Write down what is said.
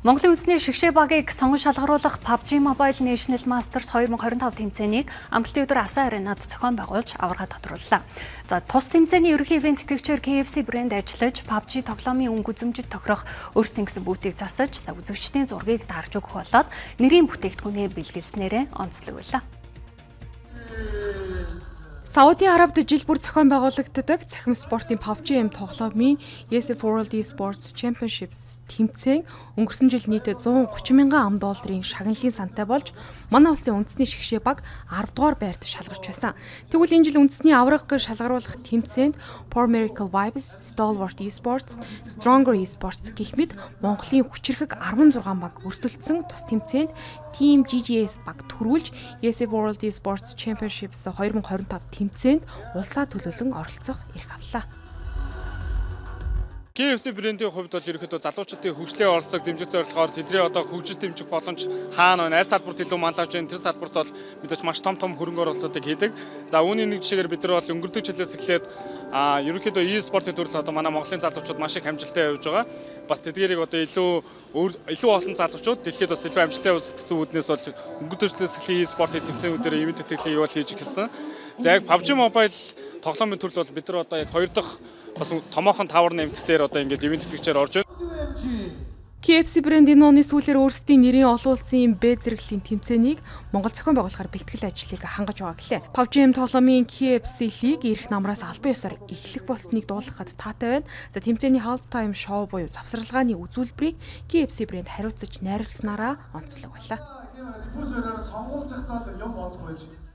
Монголын үндэсний шигшээ багийг сонгон шалгаруулах PUBG Mobile National Masters 2025 тэмцээнийг амралтын өдөр Асан аренад зохион байгуулж аварга тодрууллаа. За тус тэмцээний ерөнхий ивент тэтгэгчээр KFC брэнд ажиллаж PUBG тоглоомын өнгө үзэмжид тохирох өөрсдийн гэсэн бүүтийг засаж, үзэгчдийн зургийг дарж өгөх болоод нэрийн бүтээгдэхүүнээ бэлгэлснээрээ онцлогволоо. Сауди Арабид жил бүр зохион байгуулагддаг цахим спортын PUBG тоглоомын ESF World Esports Championships тэмцээн өнгөрсөн жил нийтээ 130 мянган $10 шагналын сантай болж манай улсын үндэсний шигшээ баг 10 дугаар байрт шалгарч байсан. Тэгвэл энэ жил үндэсний авраг шалгаруулах тэмцээнд Power Miracle Vibes, Stalwart Esports, Stronger Esports гэх мэт Монголын хүчирхэг 16 баг өрсөлдсөн тус тэмцээнд Team GGS баг төрүүлж ESF World Esports Championships 2025 тэмцээнд улсаа төлөөлөн оролцох эрх авлаа. KFC брендийн хувьд бол ерөнхийдөө залуучуудын хөгжлийн оролцоог дэмжих зорилгоор тэдний одоо хөгжиж дэмжих боломж хаана байна? Аль салбарт илүү манлайж байна? Тэр салбарт бол мэдээж маш том хөрөнгө оруулалтыг хийдэг. За үүний нэг жишээгээр бид нар бол өнгөрсөн жилээс эхлээд ерөнхийдөө e-спортын төрөл одоо манай Монголын залуучууд маш их амжилттай явж байгаа. Бас тэдгээрийг одоо илүү олон залуучууд дэлхийд бас илүү амжилттай явуулах гэсэн үүднээс бол өнгөрсөн жилээс эхлээд e-спортын тэмцээнүүдээр ивент тэтгэлэг явуул хийж эхэлсэн. За яг PUBG Mobile тоглоомын төрөл бол бид нар одоо яг 2 дахь бас томоохон тавар нэмт дээр одоо ингээд ивент тэтгэгчээр орж байна. KFC брэнд энэ оны сүүлээр өөрсдийн нэрийн олон улсын Б зэрэглэлийн тэмцээнийг Монгол зохион байгуулахаар бэлтгэл ажлыг хангаж байгаа гэлээ. PUBG тоглоомын KFC лиг эрх намраас албан ёсоор эхлэх болсныг дуулгахад таатай байна. За тэмцээний half time show буюу завсарлагын үзүүлбэрийг KFC брэнд хариуцаж найруулснараа онцлог байлаа. Референс сонгуул цагтаа юм бодох байж